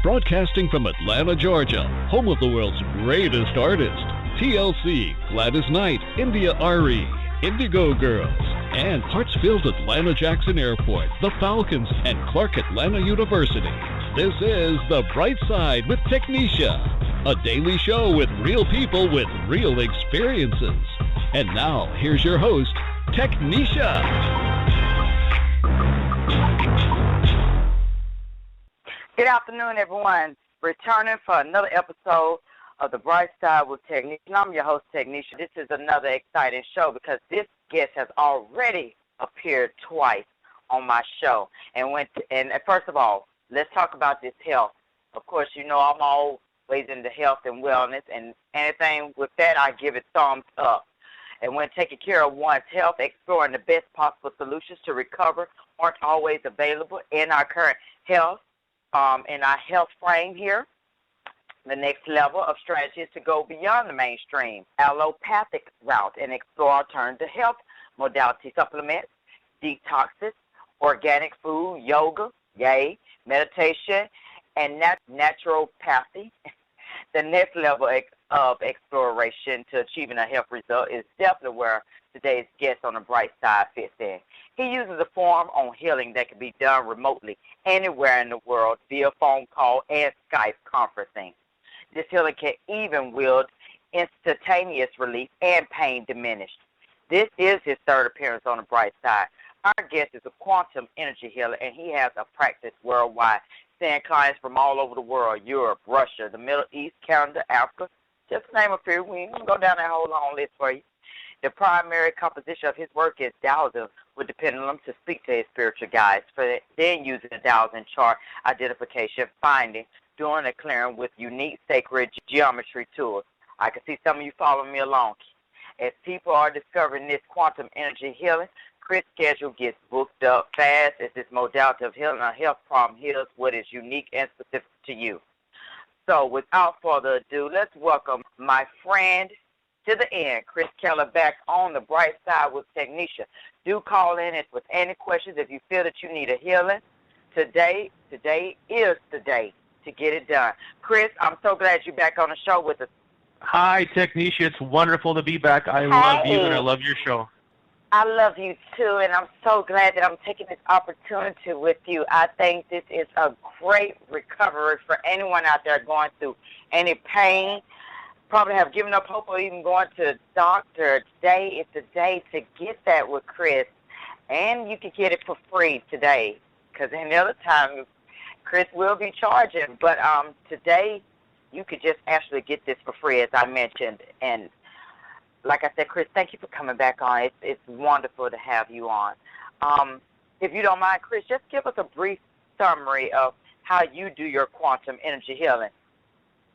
Broadcasting from Atlanta, Georgia, home of the world's greatest artists, TLC, Gladys Knight, India Ari, Indigo Girls, and Hartsfield Atlanta Jackson Airport, the Falcons, and Clark Atlanta University. This is The Bright Side with Technisha, a daily show with real people with real experiences. And now, here's your host, Technisha. Good afternoon, everyone. Returning for another episode of The Bright Side with Technisha. I'm your host, Technisha. This is another exciting show because this guest has already appeared twice on my show. And first of all, let's talk about this health. Of course, you know I'm always into health and wellness, and anything with that, I give it thumbs up. And when taking care of one's health, exploring the best possible solutions to recover aren't always available in our current health. In our health frame here, the next level of strategy is to go beyond the mainstream allopathic route and explore alternative health modality supplements, detoxes, organic food, yoga, meditation, and naturopathy. The next level of exploration to achieving a health result is definitely where today's guest on the Bright Side fits in. He uses a form on healing that can be done remotely anywhere in the world via phone call and Skype conferencing. This healing can even wield instantaneous relief and pain diminished. This is his third appearance on the Bright Side. Our guest is a quantum energy healer, and he has a practice worldwide, seeing clients from all over the world: Europe, Russia, the Middle East, Canada, Africa, just to name a few. We ain't going to go down that whole long list for you. The primary composition of his work is Taoism, with the pendulum to speak to his spiritual guides, then using the Taoism chart identification, finding, doing a clearing with unique sacred geometry tools. I can see some of you following me along. As people are discovering this quantum energy healing, Chris' schedule gets booked up fast as this modality of healing a health problem heals what is unique and specific to you. So without further ado, let's welcome my friend to the end, Chris Kehler, back on the Bright Side with Technisha. Do call in with any questions if you feel that you need a healing. Today is the day to get it done. Chris, I'm so glad you're back on the show with us. Hi, Technisha. It's wonderful to be back. I love you, and I love your show. I love you, too, and I'm so glad that I'm taking this opportunity with you. I think this is a great recovery for anyone out there going through any pain, probably have given up hope or even going to the doctor. Today is the day to get that with Chris, and you can get it for free today, because any other time Chris will be charging, but today you could just actually get this for free, as I mentioned. And like I said, Chris, thank you for coming back on. It's wonderful to have you on. If you don't mind, Chris, just give us a brief summary of how you do your quantum energy healing.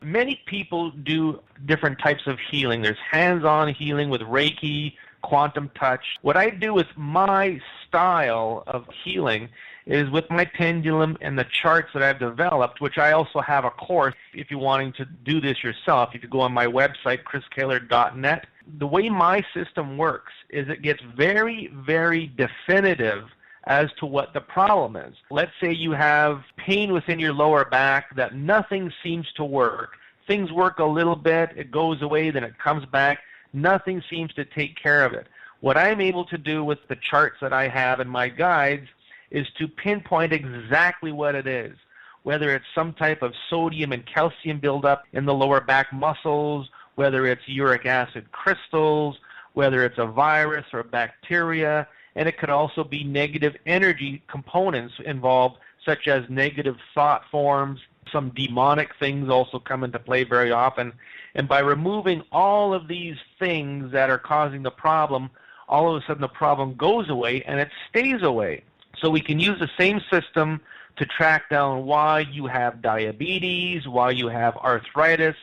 Many people do different types of healing. There's hands-on healing with Reiki, quantum touch. What I do with my style of healing is with my pendulum and the charts that I've developed, which I also have a course if you're wanting to do this yourself. If you go on my website, chriskehler.net, the way my system works is it gets very, very definitive as to what the problem is. Let's say you have pain within your lower back that nothing seems to work. Things work a little bit, it goes away, then it comes back. Nothing seems to take care of it. What I'm able to do with the charts that I have in my guides is to pinpoint exactly what it is, whether it's some type of sodium and calcium buildup in the lower back muscles, whether it's uric acid crystals, whether it's a virus or bacteria, and it could also be negative energy components involved, such as negative thought forms. Some demonic things also come into play very often. And by removing all of these things that are causing the problem, all of a sudden the problem goes away and it stays away. So we can use the same system to track down why you have diabetes, why you have arthritis,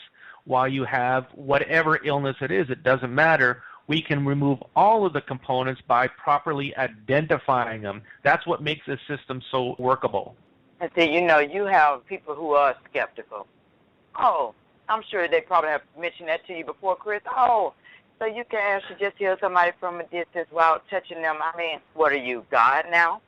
why you have whatever illness it is. It doesn't matter. We can remove all of the components by properly identifying them. That's what makes this system so workable. And see, you have people who are skeptical. Oh, I'm sure they probably have mentioned that to you before, Chris. Oh, so you can actually just heal somebody from a distance without touching them. I mean, what are you, God now?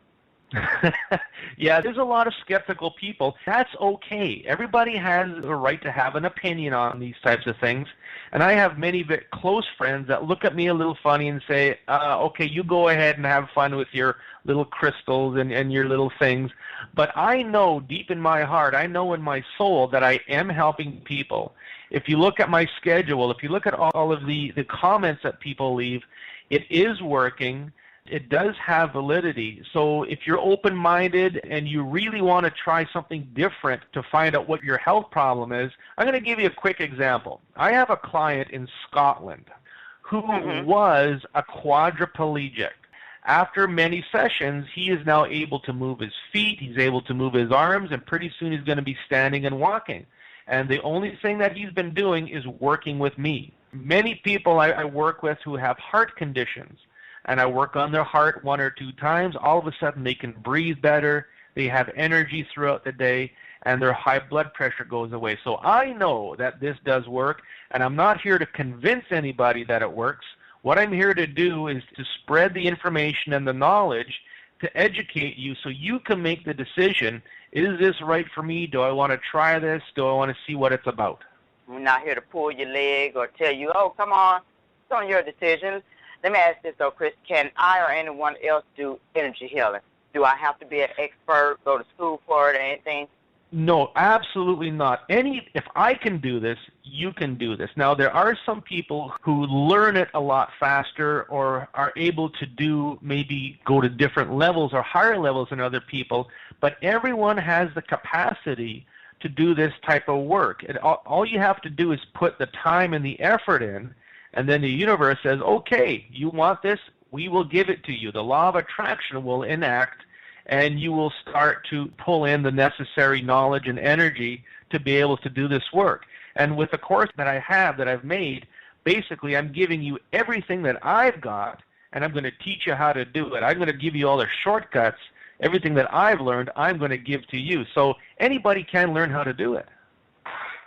Yeah, there's a lot of skeptical people. That's okay. Everybody has a right to have an opinion on these types of things. And I have many very close friends that look at me a little funny and say, okay, you go ahead and have fun with your little crystals and your little things. But I know deep in my heart, I know in my soul that I am helping people. If you look at my schedule, if you look at all of the comments that people leave, it is working. It does have validity. So if you're open-minded and you really want to try something different to find out what your health problem is, I'm going to give you a quick example. I have a client in Scotland who was a quadriplegic. After many sessions, he is now able to move his feet, he's able to move his arms, and pretty soon he's going to be standing and walking. And the only thing that he's been doing is working with me. Many people I work with who have heart conditions, and I work on their heart 1 or 2 times, all of a sudden they can breathe better, they have energy throughout the day, and their high blood pressure goes away. So I know that this does work, and I'm not here to convince anybody that it works. What I'm here to do is to spread the information and the knowledge to educate you so you can make the decision, is this right for me? Do I want to try this? Do I want to see what it's about? We're not here to pull your leg or tell you, oh, come on, it's on your decision. Let me ask this, though, Chris. Can I or anyone else do energy healing? Do I have to be an expert, go to school for it or anything? No, absolutely not. If I can do this, you can do this. Now, there are some people who learn it a lot faster or are able to maybe go to different levels or higher levels than other people, but everyone has the capacity to do this type of work. All you have to do is put the time and the effort in, and then the universe says, okay, you want this? We will give it to you. The law of attraction will enact, and you will start to pull in the necessary knowledge and energy to be able to do this work. And with the course that I've made, basically I'm giving you everything that I've got, and I'm going to teach you how to do it. I'm going to give you all the shortcuts. Everything that I've learned, I'm going to give to you. So anybody can learn how to do it.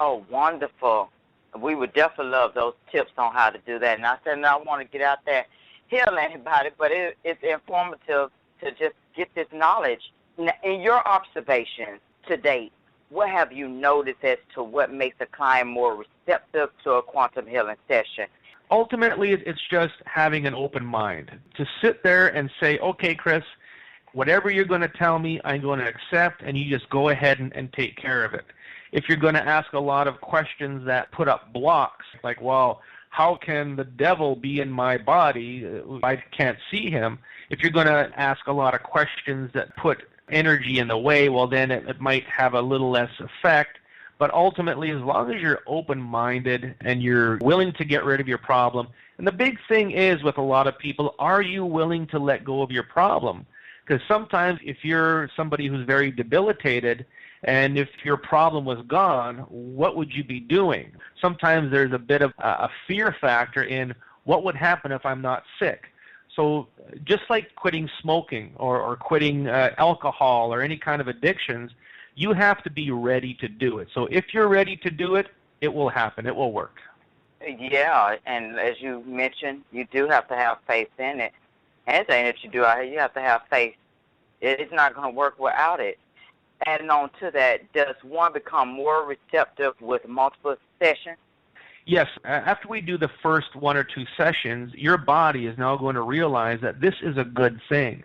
Oh, wonderful. We would definitely love those tips on how to do that. And I said, no, I want to get out there, heal anybody, but it's informative to just get this knowledge. Now, in your observations to date, what have you noticed as to what makes a client more receptive to a quantum healing session? Ultimately, it's just having an open mind. To sit there and say, okay, Chris, whatever you're going to tell me, I'm going to accept, and you just go ahead and take care of it. If you're going to ask a lot of questions that put up blocks, like, well, how can the devil be in my body? I can't see him. If you're going to ask a lot of questions that put energy in the way, well, then it might have a little less effect. But ultimately, as long as you're open-minded and you're willing to get rid of your problem, and the big thing is with a lot of people, are you willing to let go of your problem? Because sometimes if you're somebody who's very debilitated, and if your problem was gone, what would you be doing? Sometimes there's a bit of a fear factor in what would happen if I'm not sick. So just like quitting smoking or quitting alcohol or any kind of addictions, you have to be ready to do it. So if you're ready to do it, it will happen. It will work. Yeah, and as you mentioned, you do have to have faith in it. Anything that you do out here, you have to have faith. It's not going to work without it. Adding on to that, does one become more receptive with multiple sessions? Yes. After we do the first 1 or 2 sessions, your body is now going to realize that this is a good thing.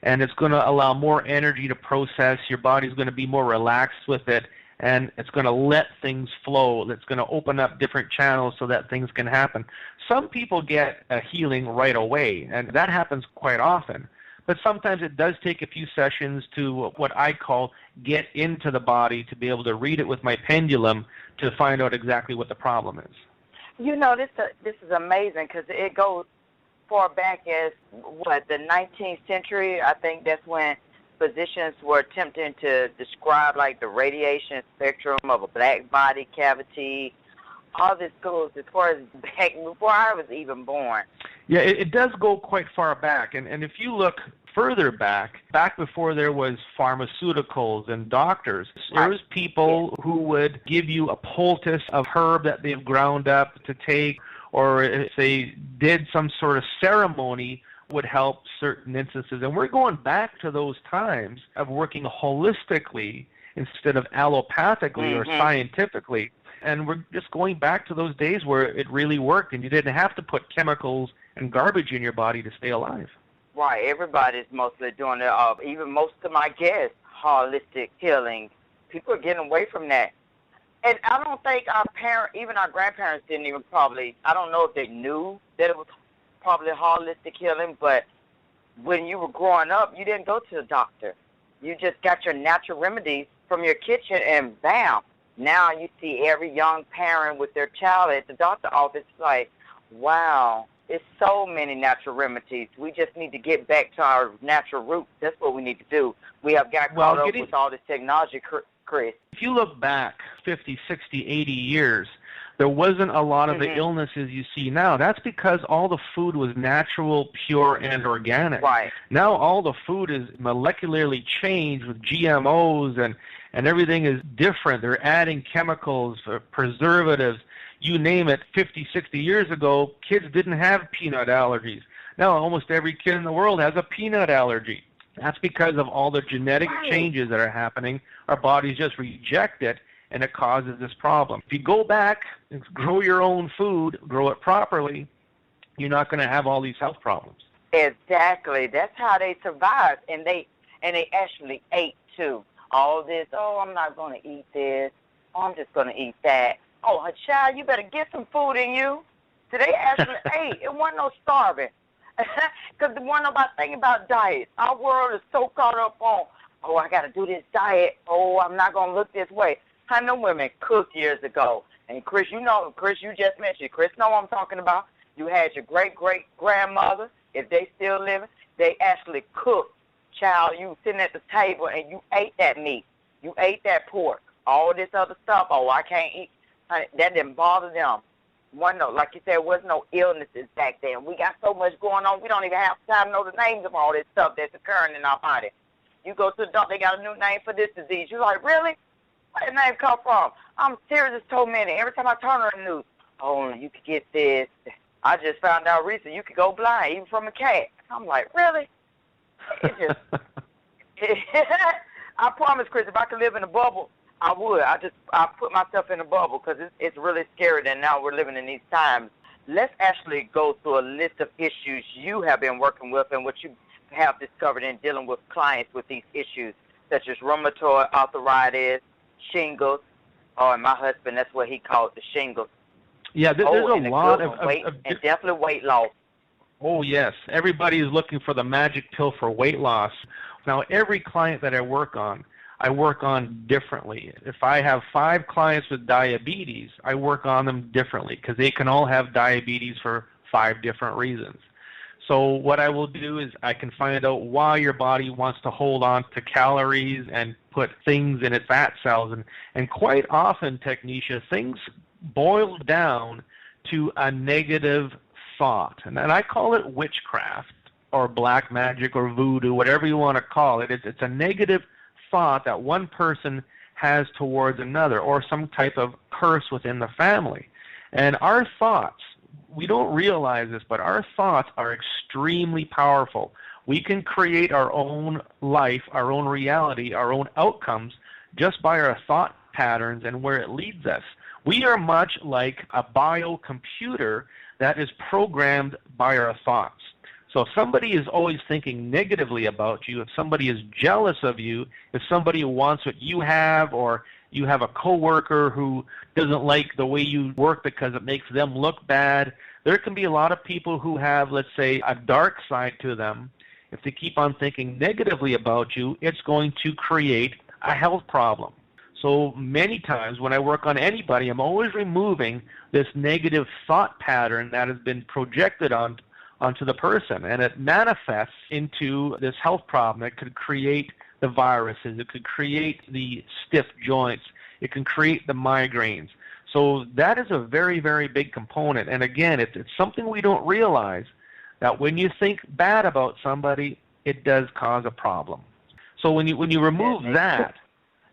And it's going to allow more energy to process. Your body's going to be more relaxed with it. And it's going to let things flow. It's going to open up different channels so that things can happen. Some people get a healing right away, and that happens quite often. But sometimes it does take a few sessions to what I call get into the body to be able to read it with my pendulum to find out exactly what the problem is. You know, this is amazing because it goes far back as, the 19th century. I think that's when physicians were attempting to describe, like, the radiation spectrum of a black body cavity. All this goes as far as back before I was even born. Yeah, it does go quite far back. And if you look further back before there was pharmaceuticals and doctors, there was people who would give you a poultice of herb that they've ground up to take, or if they did some sort of ceremony would help certain instances. And we're going back to those times of working holistically instead of allopathically or scientifically. And we're just going back to those days where it really worked and you didn't have to put chemicals and garbage in your body to stay alive. Right. Everybody's mostly doing it. Even most of my guests, holistic healing. People are getting away from that. And I don't think our parents, even our grandparents didn't even probably, I don't know if they knew that it was probably holistic healing, but when you were growing up, you didn't go to the doctor. You just got your natural remedies from your kitchen and bam. Now you see every young parent with their child at the doctor's office like, wow, it's so many natural remedies. We just need to get back to our natural roots. That's what we need to do. We have got caught up with all this technology, Chris. If you look back 50, 60, 80 years, there wasn't a lot of the illnesses you see now. That's because all the food was natural, pure, and organic. Right. Now all the food is molecularly changed with GMOs and everything is different. They're adding chemicals, preservatives, you name it. 50, 60 years ago, kids didn't have peanut allergies. Now almost every kid in the world has a peanut allergy. That's because of all the genetic changes that are happening. Our bodies just reject it, and it causes this problem. If you go back and grow your own food, grow it properly, you're not going to have all these health problems. Exactly. That's how they survived, and they actually ate too. All this, oh, I'm not going to eat this. Oh, I'm just going to eat that. Oh, child, you better get some food in you. So they actually ate. It wasn't no starving. Because the one about thinking about diets, our world is so caught up on, oh, I got to do this diet. Oh, I'm not going to look this way. I know women cooked years ago. And Chris, you just mentioned, Chris know what I'm talking about. You had your great-great-grandmother, if they still living, they actually cooked. Child, you sitting at the table and you ate that meat. You ate that pork. All this other stuff, oh, I can't eat. Honey, that didn't bother them. Like you said, there was no illnesses back then. We got so much going on, we don't even have time to know the names of all this stuff that's occurring in our body. You go to the doctor, they got a new name for this disease. You're like, really? Where did the name come from? I'm serious, there's so many. Every time I turn on the news, oh, you could get this. I just found out recently you could go blind, even from a cat. I'm like, really? It just, I promise, Chris, if I could live in a bubble, I would. I put myself in a bubble because it's really scary that now we're living in these times. Let's actually go through a list of issues you have been working with and what you have discovered in dealing with clients with these issues, such as rheumatoid arthritis, shingles, and my husband, that's what he calls the shingles. Yeah, there's a lot of weight, and definitely weight loss. Oh, yes. Everybody is looking for the magic pill for weight loss. Now, every client that I work on differently. If I have 5 clients with diabetes, I work on them differently because they can all have diabetes for 5 different reasons. So what I will do is I can find out why your body wants to hold on to calories and put things in its fat cells. And quite often, Technisha, things boil down to a negative thought. And I call it witchcraft or black magic or voodoo, whatever you want to call it. It's a negative thought that one person has towards another or some type of curse within the family. And our thoughts, we don't realize this, but our thoughts are extremely powerful. We can create our own life, our own reality, our own outcomes just by our thought patterns and where it leads us. We are much like a biocomputer that is programmed by our thoughts. So if somebody is always thinking negatively about you, if somebody is jealous of you, if somebody wants what you have, or you have a coworker who doesn't like the way you work because it makes them look bad, there can be a lot of people who have, let's say, a dark side to them. If they keep on thinking negatively about you, it's going to create a health problem. So many times when I work on anybody, I'm always removing this negative thought pattern that has been projected onto the person, and it manifests into this health problem. It could create the viruses, it could create the stiff joints, it can create the migraines. So that is a very, very big component. And again, it's something we don't realize, that when you think bad about somebody, it does cause a problem. So when you remove that,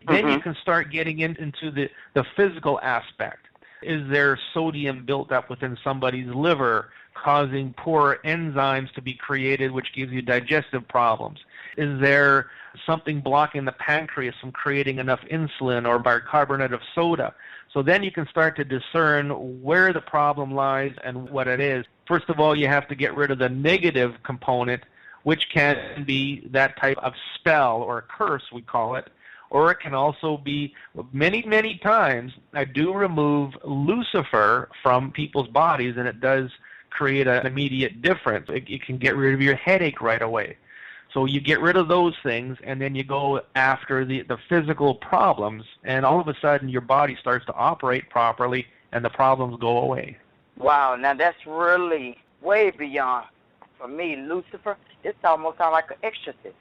then you can start getting into the physical aspect. Is there sodium built up within somebody's liver causing poor enzymes to be created, which gives you digestive problems? Is there something blocking the pancreas from creating enough insulin or bicarbonate of soda? So then you can start to discern where the problem lies and what it is. First of all, you have to get rid of the negative component, which can be that type of spell or curse, we call it. Or it can also be, many times, I do remove Lucifer from people's bodies, and it does create an immediate difference. It can get rid of your headache right away. So you get rid of those things, and then you go after the physical problems, and all of a sudden your body starts to operate properly, and the problems go away. Wow, now that's really way beyond, for me, Lucifer. This almost sounds like an exorcist.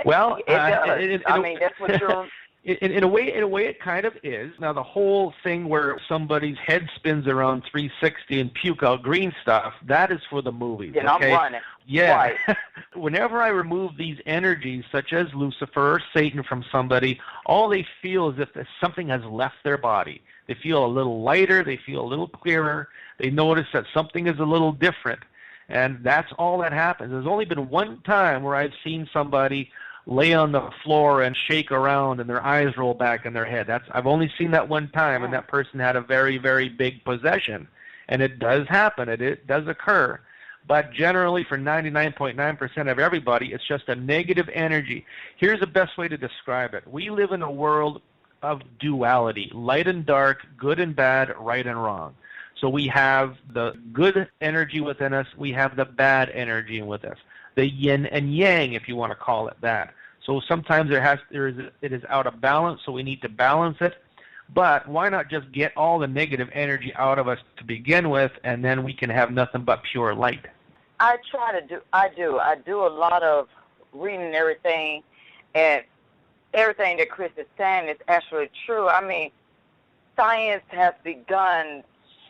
Well, it does. I mean, that's what you're... In a way, it kind of is. Now, the whole thing where somebody's head spins around 360 and puke out green stuff, that is for the movies. And okay? I'm running. Yeah. Right. Whenever I remove these energies, such as Lucifer or Satan from somebody, all they feel is if something has left their body. They feel a little lighter. They feel a little clearer. They notice that something is a little different. And that's all that happens. There's only been one time where I've seen somebody lay on the floor and shake around and their eyes roll back in their head. I've only seen that one time, and that person had a very, very big possession. And it does happen. It does occur. But generally, for 99.9% of everybody, it's just a negative energy. Here's the best way to describe it. We live in a world of duality, light and dark, good and bad, right and wrong. So we have the good energy within us. We have the bad energy within us. The yin and yang, if you want to call it that. So sometimes it is out of balance, so we need to balance it. But why not just get all the negative energy out of us to begin with, and then we can have nothing but pure light? I do a lot of reading and everything, and everything that Chris is saying is actually true. I mean, science has begun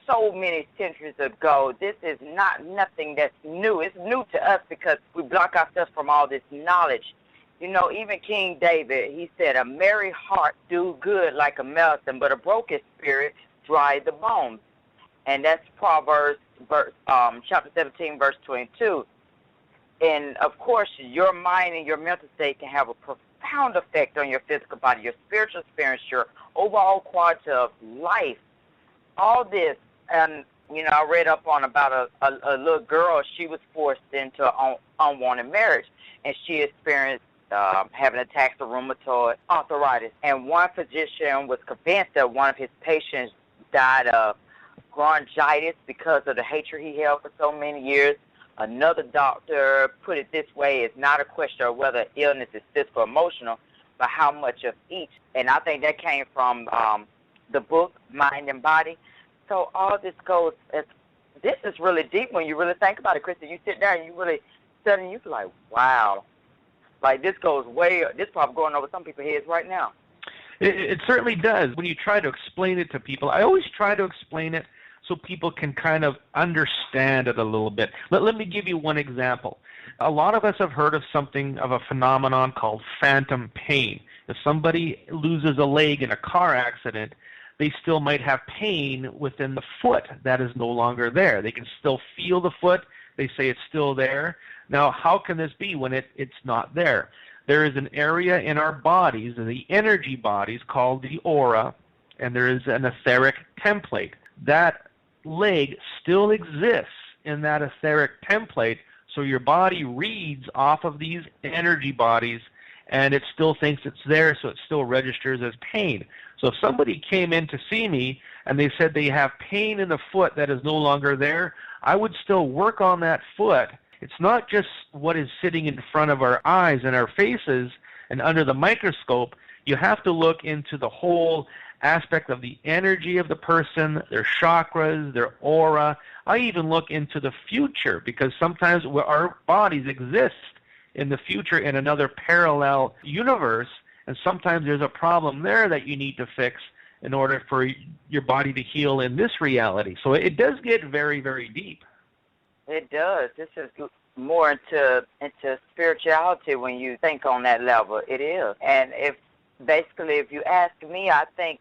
so many centuries ago. This is not nothing that's new. It's new to us because we block ourselves from all this knowledge. You know, even King David, he said, a merry heart do good like a medicine, but a broken spirit dry the bones. And that's Proverbs chapter 17, verse 22. And, of course, your mind and your mental state can have a profound effect on your physical body, your spiritual experience, your overall quality of life. All this. And, you know, I read up on about a little girl. She was forced into an unwanted marriage, and she experienced having attacks of rheumatoid arthritis. And one physician was convinced that one of his patients died of bronchitis because of the hatred he held for so many years. Another doctor put it this way: it's not a question of whether illness is physical or emotional, but how much of each. And I think that came from the book, Mind and Body. So all this goes, this is really deep when you really think about it, Kristen. You sit down and you really study and you feel like, wow. Like this goes this probably going over some people's heads right now. It certainly does. When you try to explain it to people, I always try to explain it so people can kind of understand it a little bit. Let me give you one example. A lot of us have heard of a phenomenon called phantom pain. If somebody loses a leg in a car accident, they still might have pain within the foot that is no longer there. They can still feel the foot. They say it's still there. Now, how can this be when it's not there? There is an area in our bodies, the energy bodies, called the aura, and there is an etheric template. That leg still exists in that etheric template, so your body reads off of these energy bodies, and it still thinks it's there, so it still registers as pain. So if somebody came in to see me and they said they have pain in the foot that is no longer there, I would still work on that foot. It's not just what is sitting in front of our eyes and our faces and under the microscope. You have to look into the whole aspect of the energy of the person, their chakras, their aura. I even look into the future because sometimes our bodies exist in the future in another parallel universe, and sometimes there's a problem there that you need to fix in order for your body to heal in this reality. So it does get very, very deep. It does. This is more into spirituality when you think on that level. It is. And if you ask me, I think,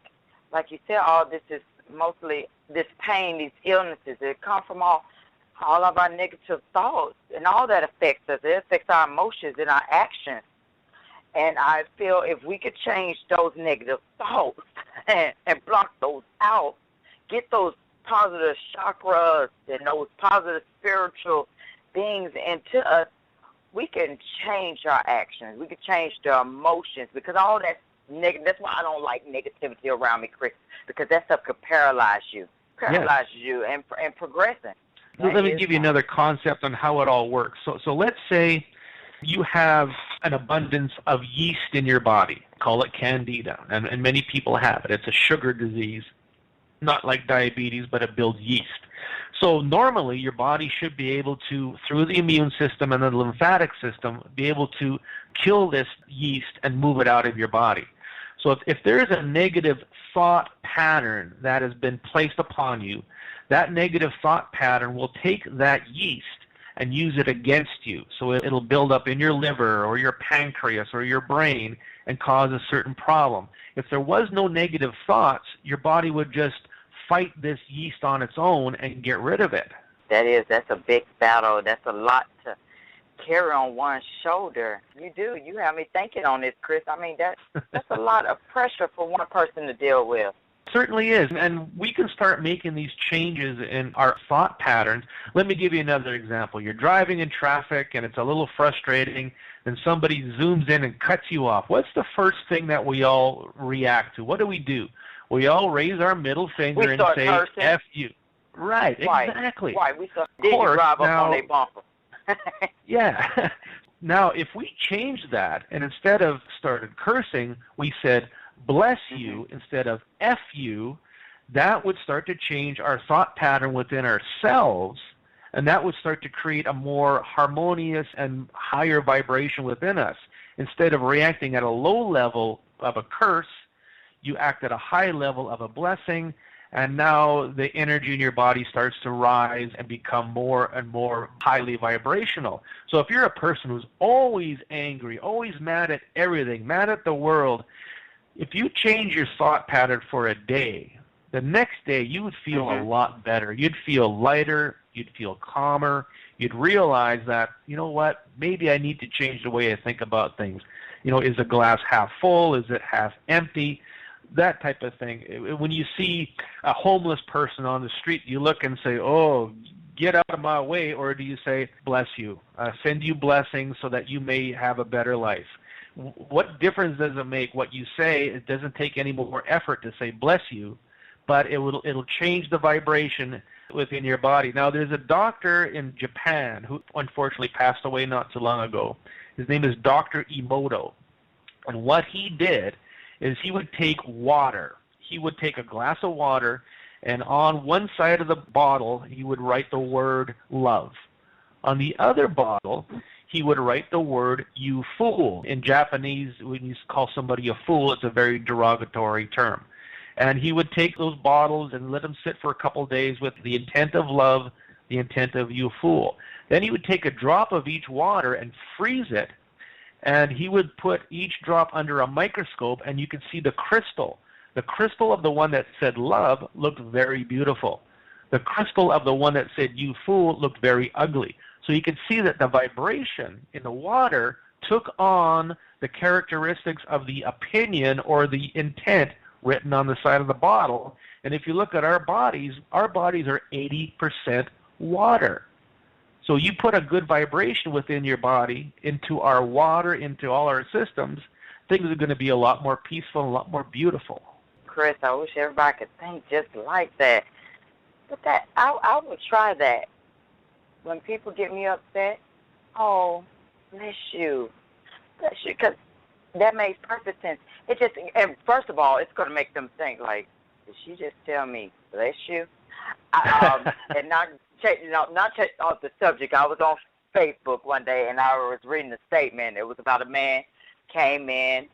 like you said, all this is mostly this pain, these illnesses, it come from all of our negative thoughts, and all that affects us. It affects our emotions and our actions. And I feel if we could change those negative thoughts and block those out, get those positive chakras and those positive spiritual beings into us, we can change our actions. We can change the emotions, because all that's negative. That's why I don't like negativity around me, Chris, because that stuff could paralyze you and progressing. Let me give you another concept on how it all works. So let's say you have an abundance of yeast in your body. Call it candida, and many people have it. It's a sugar disease, not like diabetes, but it builds yeast. So normally your body should be able to, through the immune system and the lymphatic system, be able to kill this yeast and move it out of your body. So if there's a negative thought pattern that has been placed upon you, that negative thought pattern will take that yeast and use it against you. So it'll build up in your liver or your pancreas or your brain and cause a certain problem. If there was no negative thoughts, your body would just fight this yeast on its own and get rid of it. That's a big battle. That's a lot to carry on one's shoulder. You have me thinking on this, Chris. I mean, that's a lot of pressure for one person to deal with. Certainly is, and we can start making these changes in our thought patterns. Let me give you another example. You're driving in traffic and it's a little frustrating, and somebody zooms in and cuts you off. What's the first thing that we all react to? What do? We all raise our middle finger and say, cursing. F you. Right, exactly. Why? We start drive up on their bumper. Yeah. Now, if we change that, and instead of started cursing, we said, bless you instead of F you, that would start to change our thought pattern within ourselves, and that would start to create a more harmonious and higher vibration within us. Instead of reacting at a low level of a curse, you act at a high level of a blessing, and now the energy in your body starts to rise and become more and more highly vibrational. So if you're a person who's always angry, always mad at everything, mad at the world, if you change your thought pattern for a day, the next day you would feel a lot better. You'd feel lighter, you'd feel calmer, you'd realize that, you know what, maybe I need to change the way I think about things. Is the glass half full? Is it half empty? That type of thing. When you see a homeless person on the street, you look and say, oh, get out of my way, or do you say, bless you, send you blessings so that you may have a better life? What difference does it make what you say? It doesn't take any more effort to say bless you, but it'll change the vibration within your body. Now, there's a doctor in Japan who unfortunately passed away not too long ago. His name is Dr. Emoto. And what he did is he would take water. He would take a glass of water, and on one side of the bottle, he would write the word love. On the other bottle, he would write the word you fool. In Japanese, when you call somebody a fool, it's a very derogatory term. And he would take those bottles and let them sit for a couple days with the intent of love, the intent of you fool. Then he would take a drop of each water and freeze it, and he would put each drop under a microscope, and you could see the crystal. The crystal of the one that said love looked very beautiful. The crystal of the one that said you fool looked very ugly. So you could see that the vibration in the water took on the characteristics of the opinion or the intent written on the side of the bottle. And if you look at our bodies are 80% water. So you put a good vibration within your body, into our water, into all our systems, things are going to be a lot more peaceful and a lot more beautiful. Chris, I wish everybody could think just like that. But I would try that. When people get me upset, oh, bless you, because that makes perfect sense. And first of all, it's going to make them think, like, did she just tell me, bless you? And not off the subject. I was on Facebook one day, and I was reading a statement. It was about a man came in.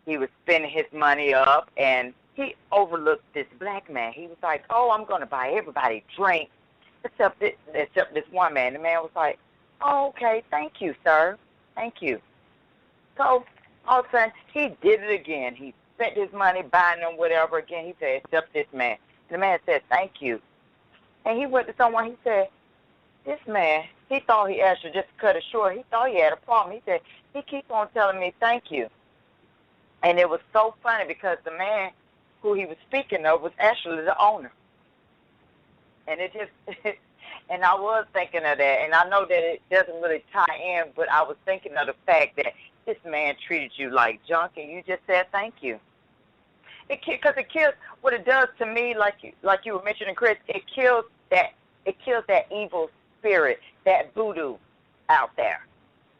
He was spending his money up, and he overlooked this black man. He was like, oh, I'm going to buy everybody drinks except this one man. The man was like, oh, okay, thank you, sir. Thank you. So all of a sudden, he did it again. He spent his money buying them whatever again. He said, except this man. The man said, thank you. And he went to someone, he said, this man, he thought he actually just cut it short. He thought he had a problem. He said, he keeps on telling me thank you. And it was so funny because the man who he was speaking of was actually the owner. And it just, and I was thinking of that. And I know that it doesn't really tie in, but I was thinking of the fact that this man treated you like junk and you just said thank you. Because it kills, what it does to me, like you were mentioning, Chris, it kills that evil spirit, that voodoo out there.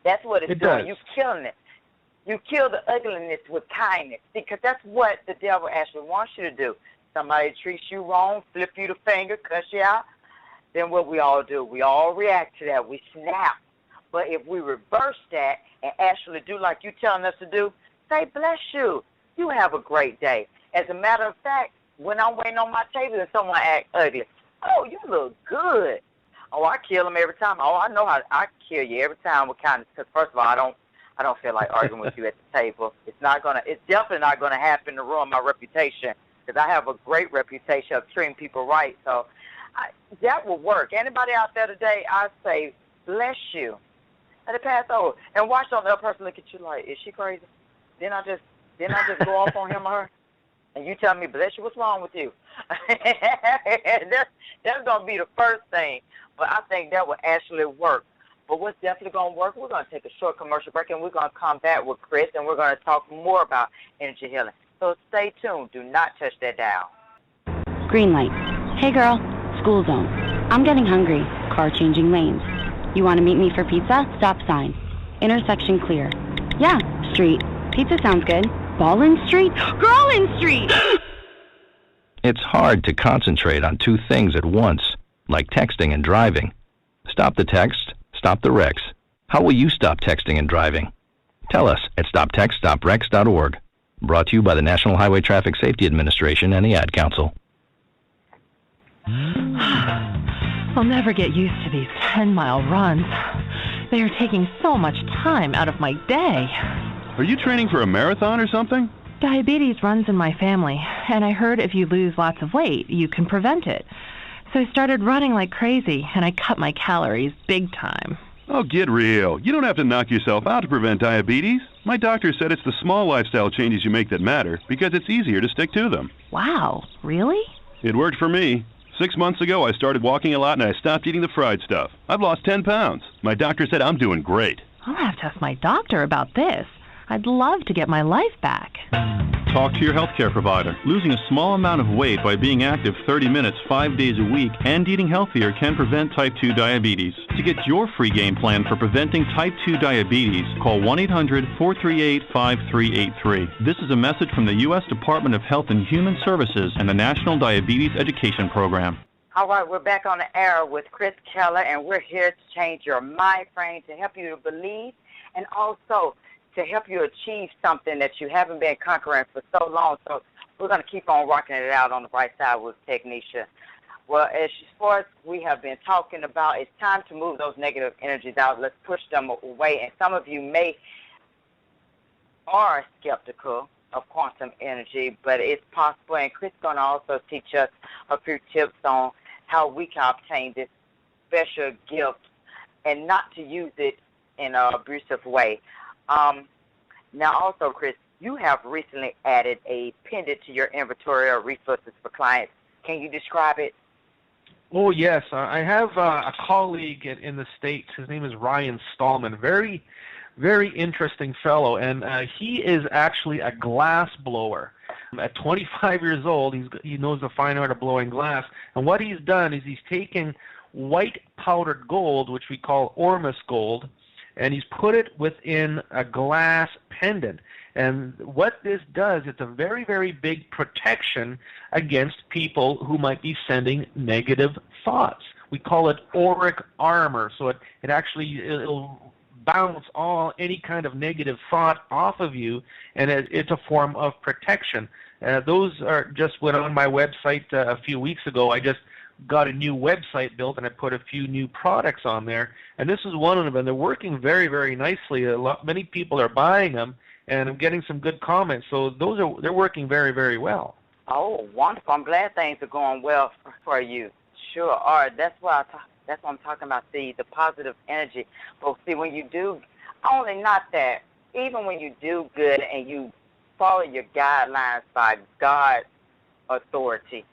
That's what it's doing. You're killing it. You kill the ugliness with kindness, because that's what the devil actually wants you to do. Somebody treats you wrong, flip you the finger, cuss you out, then what we all do, we all react to that. We snap. But if we reverse that and actually do like you're telling us to do, say, bless you. You have a great day. As a matter of fact, when I'm waiting on my table and someone acts ugly, oh, you look good. Oh, I kill them every time. Oh, I know how I kill you every time with kindness. Because first of all, I don't feel like arguing with you at the table. It's definitely not gonna happen to ruin my reputation, because I have a great reputation of treating people right. So that will work. Anybody out there today, I say, bless you. And it pass over. And watch the other person look at you like, is she crazy? Then I just go off on him or her. And you tell me, bless you, what's wrong with you? That's going to be the first thing. But I think that will actually work. But what's definitely going to work, we're going to take a short commercial break, and we're going to come back with Chris, and we're going to talk more about energy healing. So stay tuned. Do not touch that dial. Green light. Hey, girl. School zone. I'm getting hungry. Car changing lanes. You want to meet me for pizza? Stop sign. Intersection clear. Yeah, street. Pizza sounds good. Ballin' Street? Girlin' Street! It's hard to concentrate on two things at once, like texting and driving. Stop the text, stop the wrecks. How will you stop texting and driving? Tell us at stoptextstopwrecks.org. Brought to you by the National Highway Traffic Safety Administration and the Ad Council. I'll never get used to these 10-mile runs. They are taking so much time out of my day. Are you training for a marathon or something? Diabetes runs in my family, and I heard if you lose lots of weight, you can prevent it. So I started running like crazy, and I cut my calories big time. Oh, get real. You don't have to knock yourself out to prevent diabetes. My doctor said it's the small lifestyle changes you make that matter, because it's easier to stick to them. Wow, really? It worked for me. 6 months ago, I started walking a lot, and I stopped eating the fried stuff. I've lost 10 pounds. My doctor said I'm doing great. I'll have to ask my doctor about this. I'd love to get my life back. Talk to your healthcare provider. Losing a small amount of weight by being active 30 minutes 5 days a week and eating healthier can prevent type 2 diabetes. To get your free game plan for preventing type 2 diabetes, call 1-800-438-5383. This is a message from the U.S. Department of Health and Human Services and the National Diabetes Education Program. All right, we're back on the air with Chris Kehler, and we're here to change your mind frame, to help you to believe, and also to help you achieve something that you haven't been conquering for so long. So we're going to keep on rocking it out on the bright side with Technisha. Well, as far as we have been talking about, it's time to move those negative energies out. Let's push them away. And some of you are skeptical of quantum energy, but it's possible. And Chris is going to also teach us a few tips on how we can obtain this special gift and not to use it in an abusive way. Now also, Chris, you have recently added a pendant to your inventory of resources for clients. Can you describe it? Oh, yes. I have a colleague in the States. His name is Ryan Stallman. Very, very interesting fellow. And he is actually a glass blower. At 25 years old, he knows the fine art of blowing glass. And what he's done is he's taken white powdered gold, which we call Ormus gold, and he's put it within a glass pendant. And what this does, it's a very, very big protection against people who might be sending negative thoughts. We call it auric armor. So it'll bounce any kind of negative thought off of you, and it's a form of protection. Those just went on my website a few weeks ago. I just got a new website built, and I put a few new products on there, and this is one of them, and they're working very, very nicely. Many people are buying them, and I'm getting some good comments, so they're working very, very well. Oh, wonderful. I'm glad things are going well for you. Sure are. That's what I'm talking about, see, the positive energy. But see, when you do, only not that, even when you do good and you follow your guidelines by God's authority,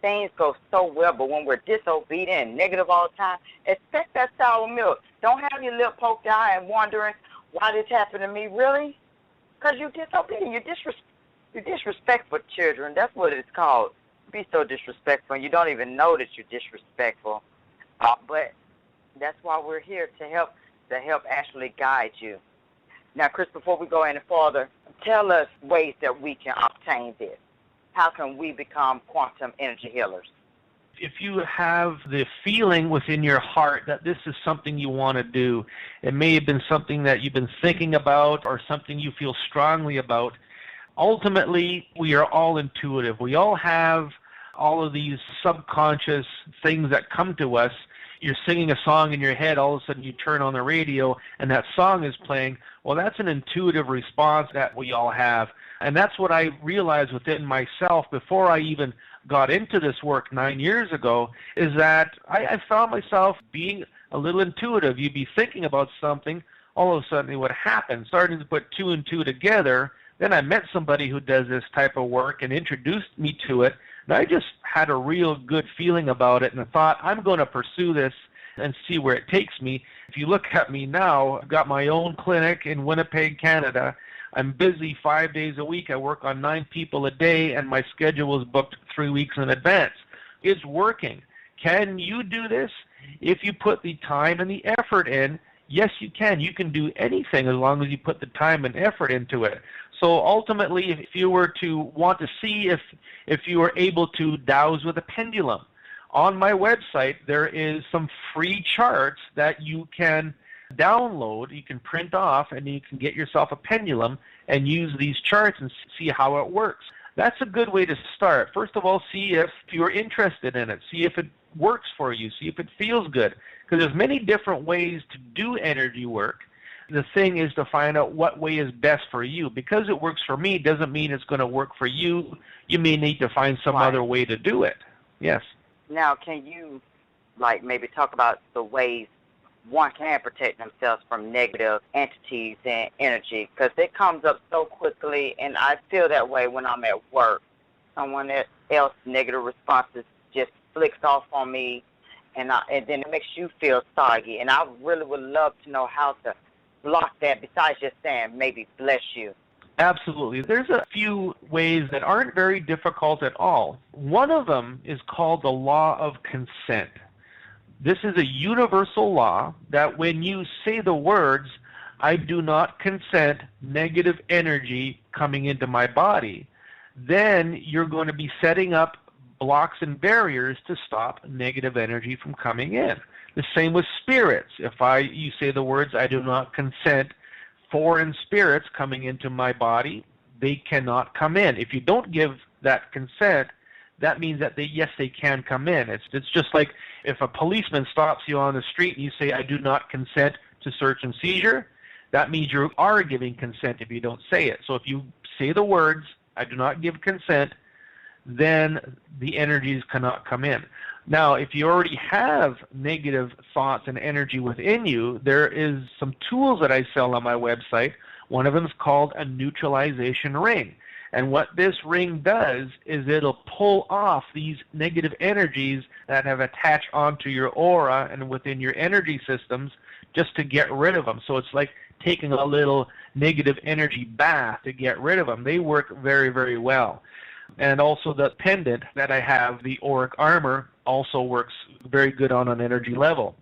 things go so well. But when we're disobedient and negative all the time, expect that sour milk. Don't have your lip poked out and wondering why this happened to me, really? Because you're disobedient. You're disrespectful children. That's what it's called. Be so disrespectful, and you don't even know that you're disrespectful. But that's why we're here, to help actually guide you. Now, Chris, before we go any further, tell us ways that we can obtain this. How can we become quantum energy healers? If you have the feeling within your heart that this is something you want to do, it may have been something that you've been thinking about or something you feel strongly about. Ultimately, we are all intuitive. We all have all of these subconscious things that come to us. You're singing a song in your head, all of a sudden you turn on the radio and that song is playing. Well, that's an intuitive response that we all have. And that's what I realized within myself before I even got into this work 9 years ago, is that I found myself being a little intuitive. You'd be thinking about something, all of a sudden it would happen, starting to put two and two together. Then I met somebody who does this type of work and introduced me to it. And I just had a real good feeling about it and I thought, I'm going to pursue this and see where it takes me. If you look at me now, I've got my own clinic in Winnipeg, Canada. I'm busy 5 days a week. I work on 9 people a day, and my schedule is booked 3 weeks in advance. It's working. Can you do this? If you put the time and the effort in, yes, you can. You can do anything as long as you put the time and effort into it. So ultimately, if you were to want to see if you were able to dowse with a pendulum, on my website there is some free charts that you can download, you can print off, and you can get yourself a pendulum and use these charts and see how it works. That's a good way to start. First of all, see if you're interested in it. See if it works for you. See if it feels good. Because there's many different ways to do energy work. The thing is to find out what way is best for you. Because it works for me doesn't mean it's going to work for you. You may need to find some other way to do it. Yes. Now, can you maybe talk about the ways one can protect themselves from negative entities and energy? Because it comes up so quickly, and I feel that way when I'm at work. Someone else's negative responses just flicks off on me, and then it makes you feel soggy. And I really would love to know how to block that, besides just saying maybe bless you. Absolutely. There's a few ways that aren't very difficult at all. One of them is called the law of consent. This is a universal law that when you say the words, I do not consent negative energy coming into my body, then you're going to be setting up blocks and barriers to stop negative energy from coming in. The same with spirits. If you say the words, I do not consent foreign spirits coming into my body, they cannot come in. If you don't give that consent, that means that they can come in. It's just like if a policeman stops you on the street and you say, I do not consent to search and seizure, that means you are giving consent if you don't say it. So if you say the words, I do not give consent, then the energies cannot come in. Now, if you already have negative thoughts and energy within you, there is some tools that I sell on my website. One of them is called a neutralization ring. And what this ring does is it'll pull off these negative energies that have attached onto your aura and within your energy systems just to get rid of them. So it's like taking a little negative energy bath to get rid of them. They work very, very well. And also the pendant that I have, the auric armor, also works very good on an energy level.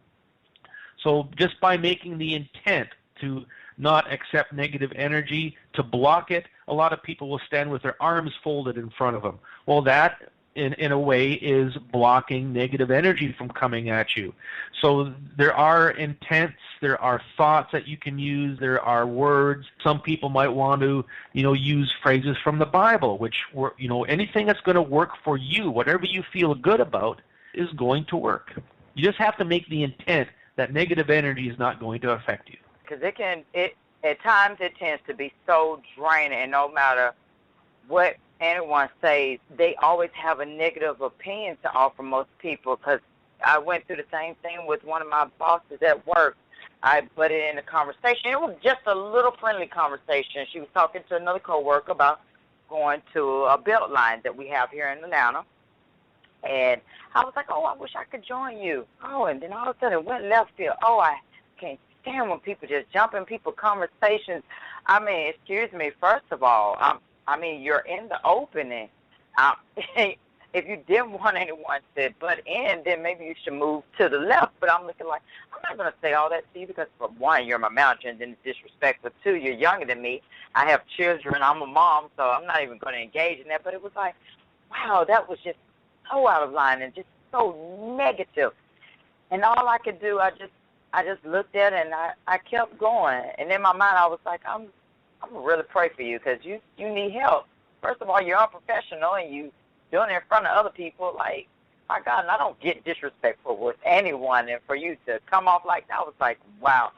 So just by making the intent to not accept negative energy, to block it, a lot of people will stand with their arms folded in front of them. Well, that, in a way, is blocking negative energy from coming at you. So there are intents, there are thoughts that you can use, there are words. Some people might want to, use phrases from the Bible, which, anything that's going to work for you, whatever you feel good about, is going to work. You just have to make the intent that negative energy is not going to affect you. Because at times it tends to be so draining, and no matter what anyone says, they always have a negative opinion to offer most people, because I went through the same thing with one of my bosses at work. I put it in a conversation. It was just a little friendly conversation. She was talking to another coworker about going to a belt line that we have here in Atlanta. And I was like, oh, I wish I could join you. Oh, and then all of a sudden it went left field. Oh, I can't stand when people just jump in people's conversations. I mean, excuse me, first of all, I mean, you're in the opening. If you didn't want anyone to butt in, then maybe you should move to the left. But I'm looking like, I'm not going to say all that to you because, for one, you're my manager, and then it's disrespectful. Two, you're younger than me. I have children. I'm a mom, so I'm not even going to engage in that. But it was like, wow, that was just so out of line and just so negative. And all I could do, I just looked at it, and I kept going. And in my mind, I was like, I'm going to really pray for you because you need help. First of all, you're unprofessional, and you doing it in front of other people, like, my God, and I don't get disrespectful with anyone, and for you to come off like that, I was like, wow.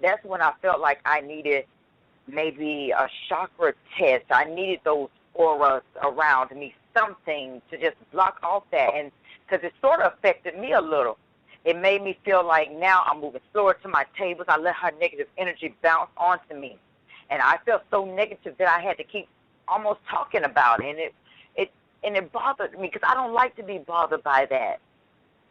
That's when I felt like I needed maybe a chakra test. I needed those auras around me, something to just block off that, and because it sort of affected me a little. It made me feel like now I'm moving slower to my tables. I let her negative energy bounce onto me, and I felt so negative that I had to keep almost talking about it, and it bothered me because I don't like to be bothered by that.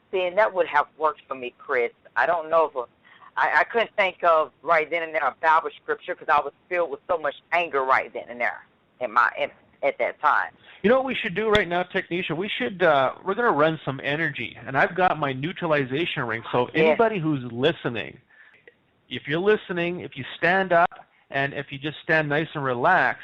See, and that would have worked for me, Chris. I don't know if I couldn't think of right then and there a Bible scripture because I was filled with so much anger right then and there at that time. You know what we should do right now, Technisha? We're going to run some energy, and I've got my neutralization ring. So anybody who's listening, if you're listening, if you stand up, and if you just stand nice and relaxed,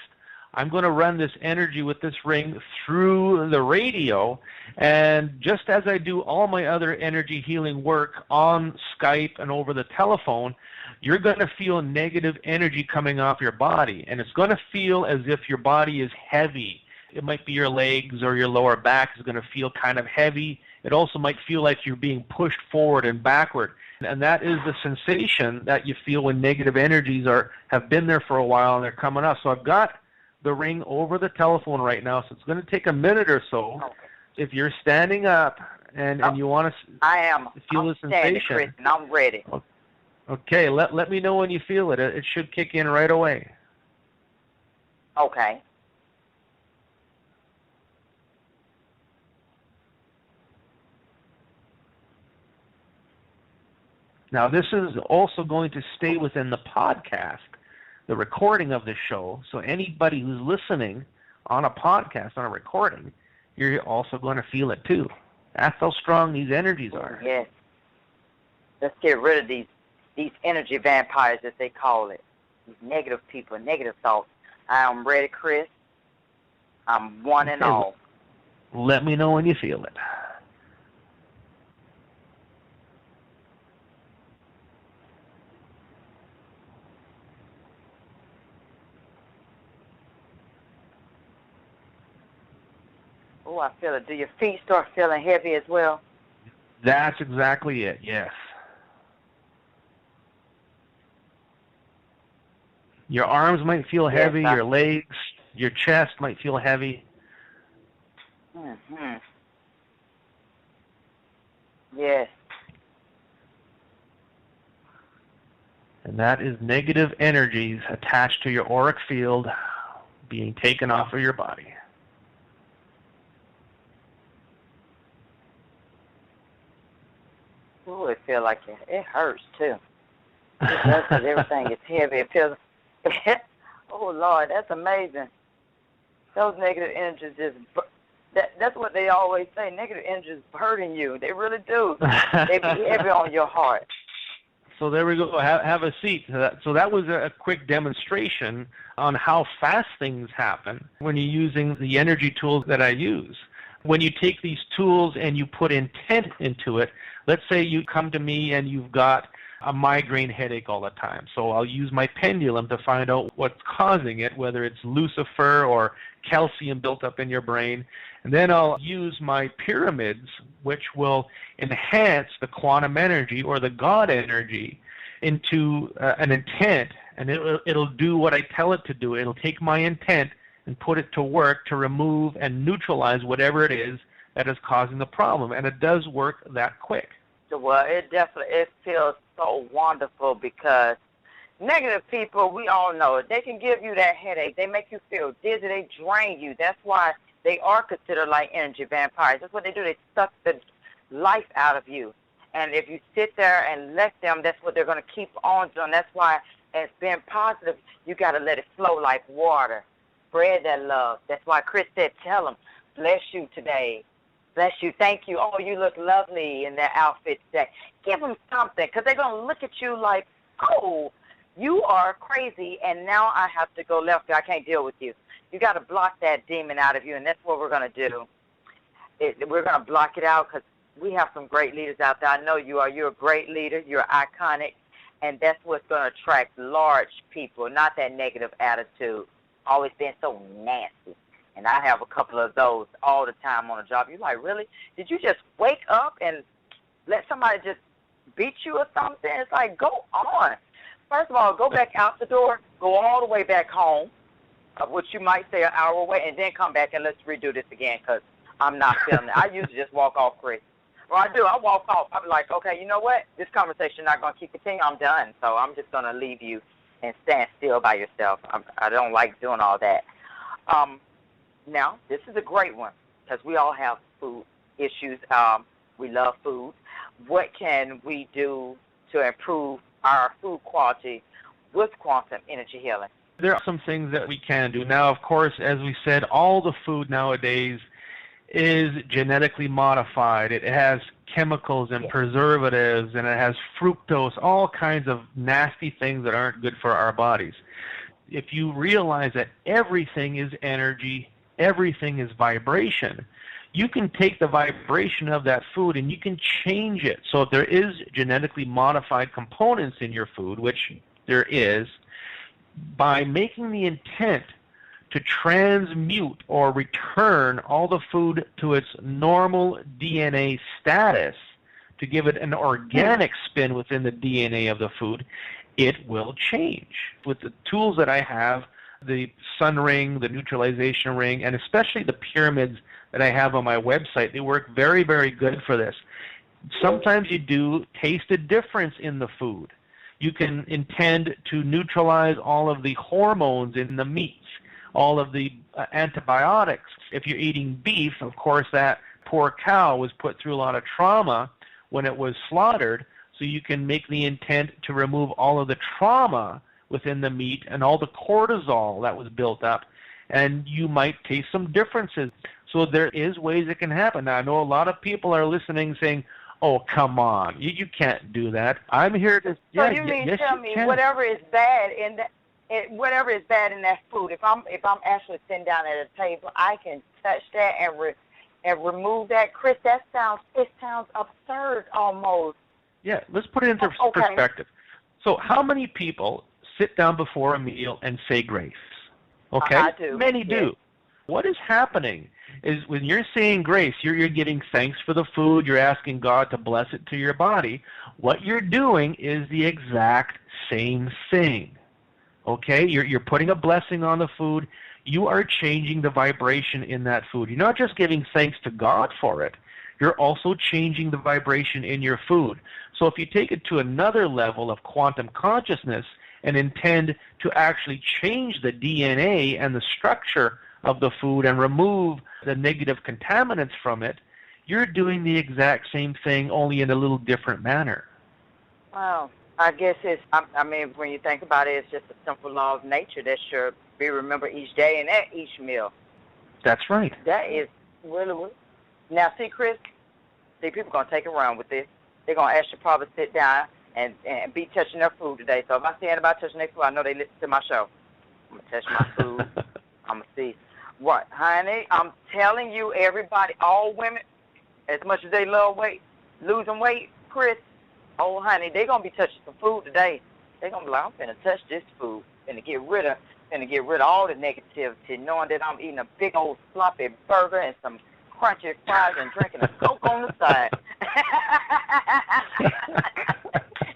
I'm going to run this energy with this ring through the radio, and just as I do all my other energy healing work on Skype and over the telephone, you're going to feel negative energy coming off your body, and it's going to feel as if your body is heavy. It might be your legs or your lower back is going to feel kind of heavy. It also might feel like you're being pushed forward and backward, and that is the sensation that you feel when negative energies have been there for a while and they're coming up. So I've got the ring over the telephone right now, so it's going to take a minute or so. Okay. If you're standing up and you want to feel the sensation. Chris, and I'm ready. Okay, let me know when you feel it. It should kick in right away. Okay. Now, this is also going to stay within the podcast, the recording of the show, so anybody who's listening on a podcast, on a recording, you're also going to feel it too. That's how strong these energies are. Yes. Let's get rid of these energy vampires, as they call it. These negative people, negative thoughts. I am ready, Chris. I'm one and all. Let me know when you feel it. Oh, I feel it. Do your feet start feeling heavy as well? That's exactly it, yes. Your arms might feel heavy, your legs, your chest might feel heavy. Mm-hmm. Yes. And that is negative energies attached to your auric field being taken off of your body. Oh, it feels like it hurts too. It does because everything is heavy. It feels. Oh Lord, that's amazing. Those negative energies that's what they always say. Negative energies hurting you. They really do. They be heavy on your heart. So there we go. Have a seat. So that was a quick demonstration on how fast things happen when you're using the energy tools that I use. When you take these tools and you put intent into it, let's say you come to me and you've got a migraine headache all the time. So I'll use my pendulum to find out what's causing it, whether it's Lucifer or calcium built up in your brain. And then I'll use my pyramids, which will enhance the quantum energy or the God energy into an intent. And it'll do what I tell it to do. It'll take my intent and put it to work to remove and neutralize whatever it is that is causing the problem. And it does work that quick. Well, it feels so wonderful because negative people, we all know it. They can give you that headache. They make you feel dizzy. They drain you. That's why they are considered like energy vampires. That's what they do. They suck the life out of you. And if you sit there and let them, that's what they're going to keep on doing. That's why, as being positive, you got to let it flow like water. Spread that love. That's why Chris said, tell them, bless you today. Bless you. Thank you. Oh, you look lovely in that outfit today. Give them something because they're going to look at you like, oh, you are crazy, and now I have to go left. I can't deal with you. You got to block that demon out of you, and that's what we're going to do. We're going to block it out because we have some great leaders out there. I know you are. You're a great leader. You're iconic, and that's what's going to attract large people, not that negative attitude, always being so nasty. And I have a couple of those all the time on the job. You're like, really? Did you just wake up and let somebody just beat you or something? It's like, go on. First of all, go back out the door, go all the way back home, which you might say an hour away, and then come back and let's redo this again because I'm not feeling it. I usually just walk off, Chris. Well, I do. I walk off. I'm like, okay, you know what? This conversation not going to keep continuing. I'm done. So I'm just going to leave you and stand still by yourself. I don't like doing all that. Now, this is a great one because we all have food issues. We love food. What can we do to improve our food quality with quantum energy healing? There are some things that we can do. Now, of course, as we said, all the food nowadays is genetically modified. It has chemicals and preservatives, and it has fructose, all kinds of nasty things that aren't good for our bodies. If you realize that everything is energy, everything is vibration, you can take the vibration of that food and you can change it. So if there is genetically modified components in your food, which there is, by making the intent to transmute or return all the food to its normal DNA status, to give it an organic spin within the DNA of the food, it will change. With the tools that I have, the sun ring, the neutralization ring, and especially the pyramids that I have on my website, they work very, very good for this. Sometimes you do taste a difference in the food. You can intend to neutralize all of the hormones in the meats, all of the antibiotics. If you're eating beef, of course, that poor cow was put through a lot of trauma when it was slaughtered, so you can make the intent to remove all of the trauma within the meat and all the cortisol that was built up, and you might taste some differences. So there is ways it can happen. Now, I know a lot of people are listening saying, oh, come on, you can't do that. I'm here to... So you mean tell me whatever is bad in that, whatever is bad in that food, if I'm actually sitting down at a table, I can touch that and remove that? Chris, it sounds absurd almost. Yeah, let's put it into perspective. So how many people sit down before a meal and say grace? Okay? I do. Many do. What is happening is when you're saying grace, you're giving thanks for the food, you're asking God to bless it to your body. What you're doing is the exact same thing. Okay? You're putting a blessing on the food. You are changing the vibration in that food. You're not just giving thanks to God for it. You're also changing the vibration in your food. So if you take it to another level of quantum consciousness and intend to actually change the DNA and the structure of the food and remove the negative contaminants from it, you're doing the exact same thing, only in a little different manner. Wow. I guess I mean, when you think about it, it's just a simple law of nature that should be remembered each day and at each meal. That's right. That is really... Now, see, Chris, people are going to take it around with this. They're going to ask you to probably sit down and be touching their food today. So if I see anybody touching their food, I know they listen to my show. I'm going to touch my food. I'm going to see. What, honey? I'm telling you, everybody, all women, as much as they love losing weight, Chris, oh, honey, they're going to be touching some food today. They're going to be like, I'm going to touch this food and get rid of all the negativity, knowing that I'm eating a big old sloppy burger and some crunchy fries and drinking a Coke on the side.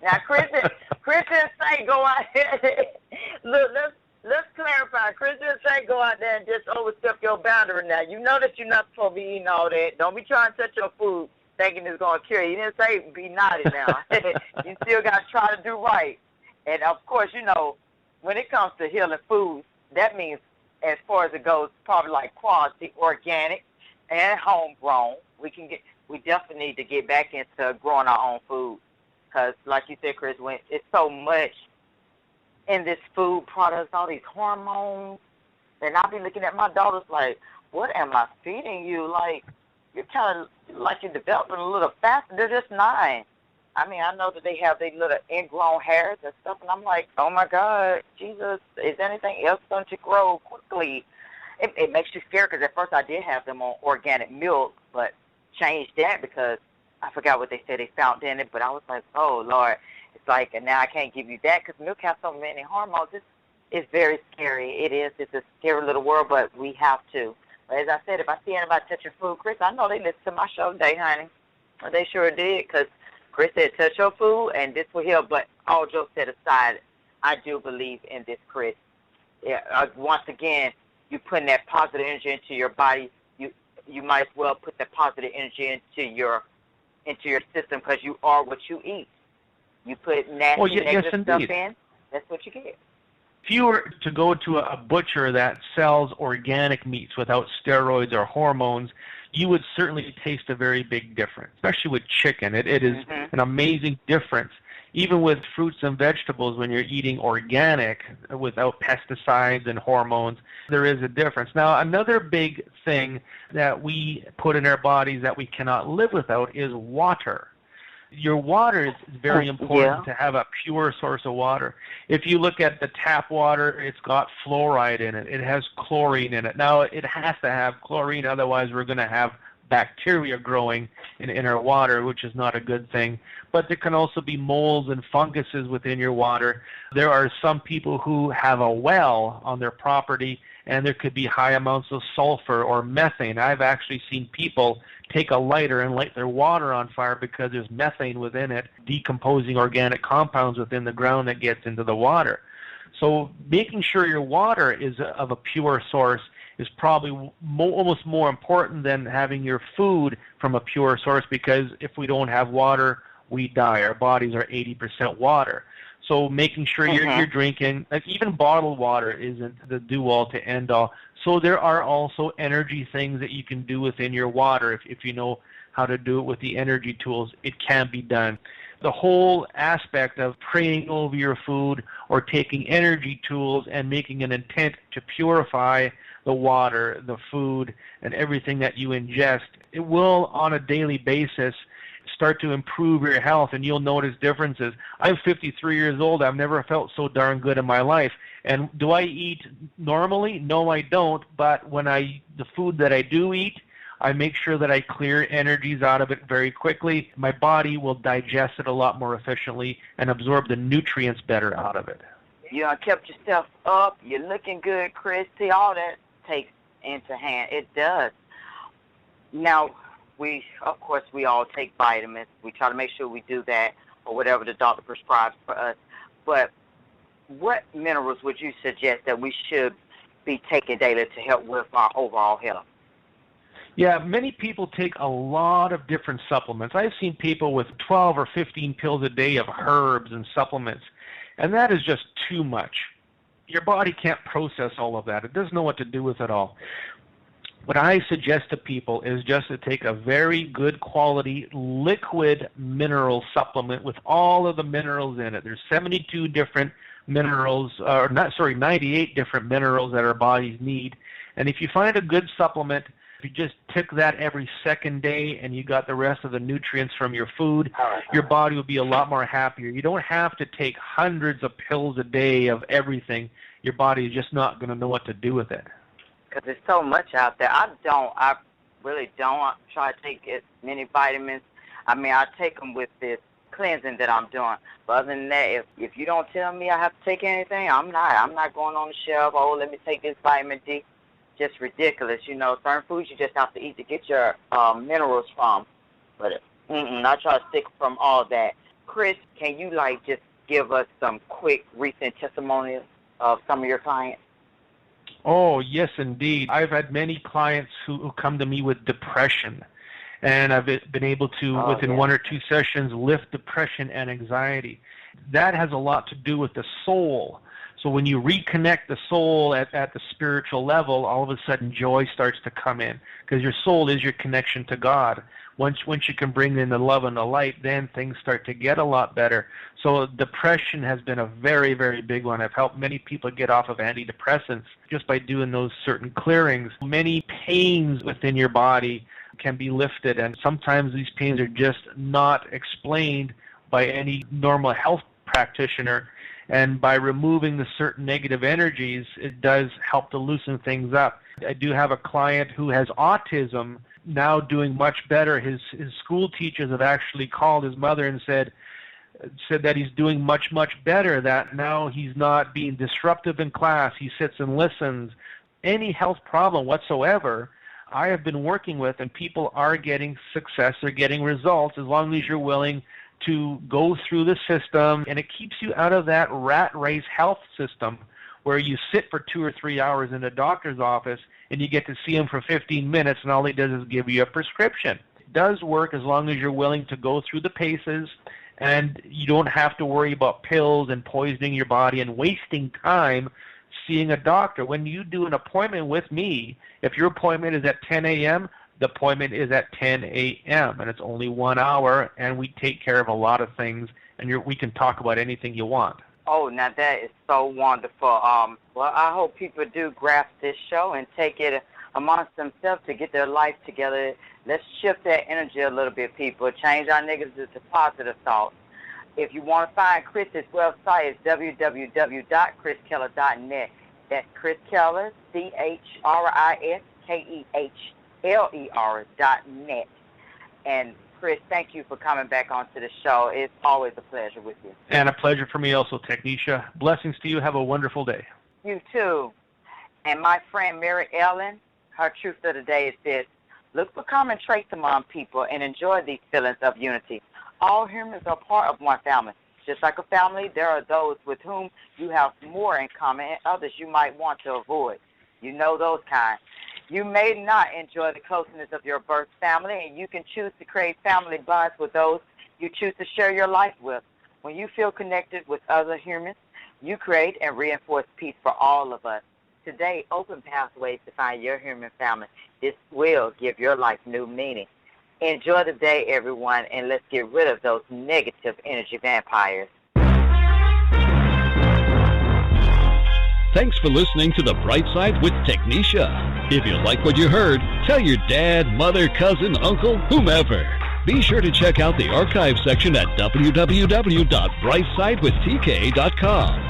Now, Chris didn't say go out here. Look, let's clarify. Chris didn't say go out there and just overstep your boundary now. You know that you're not supposed to be eating all that. Don't be trying to touch your food thinking it's going to cure you. He didn't say be naughty now. You still got to try to do right. And, of course, you know, when it comes to healing foods, that means as far as it goes, probably like quality, organic, and homegrown. We definitely need to get back into growing our own food. Because, like you said, Chris, when it's so much in this food products, all these hormones, and I'll be looking at my daughters like, what am I feeding you? Like, you're kind of like you're developing a little faster. They're just 9. I mean, I know that they have these little ingrown hairs and stuff, and I'm like, oh, my God, Jesus, is anything else going to grow quickly? It makes you scared because at first I did have them on organic milk, but changed that because I forgot what they said they found in it, but I was like, oh, Lord. It's like, and now I can't give you that because milk has so many hormones. It's very scary. It is. It's a scary little world, but we have to. But as I said, if I see anybody touching food, Chris, I know they listen to my show today, honey. They sure did because Chris said touch your food, and this will heal. But all jokes set aside, I do believe in this, Chris. Yeah, once again, you putting that positive energy into your body. You might as well put that positive energy into your system because you are what you eat. You put nasty, negative stuff in, that's what you get. If you were to go to a butcher that sells organic meats without steroids or hormones, you would certainly taste a very big difference, especially with chicken. It is an amazing difference. Even with fruits and vegetables, when you're eating organic without pesticides and hormones, there is a difference. Now, another big thing that we put in our bodies that we cannot live without is water. Your water is very important to have a pure source of water. If you look at the tap water, it's got fluoride in it. It has chlorine in it. Now, it has to have chlorine, otherwise we're going to have bacteria growing in our water, which is not a good thing. But there can also be molds and funguses within your water. There are some people who have a well on their property, and there could be high amounts of sulfur or methane. I've actually seen people take a lighter and light their water on fire because there's methane within it, decomposing organic compounds within the ground that gets into the water. So making sure your water is of a pure source is probably almost more important than having your food from a pure source, because if we don't have water, we die. Our bodies are 80% water. So making sure you're drinking, like even bottled water isn't the do-all to end-all. So there are also energy things that you can do within your water. If you know how to do it with the energy tools, it can be done. The whole aspect of praying over your food or taking energy tools and making an intent to purify the water, the food, and everything that you ingest, it will, on a daily basis, start to improve your health, and you'll notice differences. I'm 53 years old. I've never felt so darn good in my life. And do I eat normally? No, I don't. But when the food that I do eat, I make sure that I clear energies out of it very quickly. My body will digest it a lot more efficiently and absorb the nutrients better out of it. You kept yourself up. You're looking good, Chris. See, all that takes into hand. It does. Now, of course, we all take vitamins. We try to make sure we do that or whatever the doctor prescribes for us. But what minerals would you suggest that we should be taking daily to help with our overall health? Yeah, many people take a lot of different supplements. I've seen people with 12 or 15 pills a day of herbs and supplements, and that is just too much. Your body can't process all of that. It doesn't know what to do with it all. What I suggest to people is just to take a very good quality liquid mineral supplement with all of the minerals in it. There's 72 different minerals, 98 different minerals that our bodies need. And if you find a good supplement, if you just took that every second day and you got the rest of the nutrients from your food, your body will be a lot more happier. You don't have to take hundreds of pills a day of everything. Your body is just not going to know what to do with it. Because there's so much out there. I really don't try to take as many vitamins. I mean, I take them with this cleansing that I'm doing. But other than that, if you don't tell me I have to take anything, I'm not going on the shelf, let me take this vitamin D. Just ridiculous. Certain foods you just have to eat to get your minerals from. But I try to stick from all that. Chris, can you just give us some quick recent testimonials of some of your clients? Oh, yes, indeed. I've had many clients who come to me with depression, and I've been able to, within 1 or 2 sessions, lift depression and anxiety. That has a lot to do with the soul. So when you reconnect the soul at the spiritual level, all of a sudden joy starts to come in, because your soul is your connection to God. Once you can bring in the love and the light, then things start to get a lot better. So depression has been a very, very big one. I've helped many people get off of antidepressants just by doing those certain clearings. Many pains within your body can be lifted, and sometimes these pains are just not explained by any normal health practitioner. And by removing the certain negative energies, it does help to loosen things up. I do have a client who has autism, now doing much better. His school teachers have actually called his mother and said that he's doing much, much better, that now he's not being disruptive in class. He sits and listens. Any health problem whatsoever, I have been working with, and people are getting success, they're getting results, as long as you're willing to go through the system, and it keeps you out of that rat race health system where you sit for 2 or 3 hours in a doctor's office and you get to see him for 15 minutes and all he does is give you a prescription. It does work as long as you're willing to go through the paces, and you don't have to worry about pills and poisoning your body and wasting time seeing a doctor. When you do an appointment with me, if your appointment is at 10 a.m., the appointment is at 10 a.m., and it's only 1 hour, and we take care of a lot of things, and we can talk about anything you want. Oh, now that is so wonderful. Well, I hope people do grasp this show and take it amongst themselves to get their life together. Let's shift that energy a little bit, people. Change our negatives to positive thoughts. If you want to find Chris's website, it's www.chriskehler.net. That's Chris Kehler, ChrisKehler.net. And Chris, thank you for coming back onto the show. It's always a pleasure with you. And a pleasure for me also, Technisha. Blessings to you. Have a wonderful day. You too. And my friend Mary Ellen, her truth of the day is this: look for common traits among people and enjoy these feelings of unity. All humans are part of one family. Just like a family, there are those with whom you have more in common and others you might want to avoid. You know those kind. You may not enjoy the closeness of your birth family, and you can choose to create family bonds with those you choose to share your life with. When you feel connected with other humans, you create and reinforce peace for all of us. Today, open pathways to find your human family. This will give your life new meaning. Enjoy the day, everyone, and let's get rid of those negative energy vampires. Thanks for listening to The Bright Side with Technisha. If you like what you heard, tell your dad, mother, cousin, uncle, whomever. Be sure to check out the archive section at www.brightsidewithtk.com.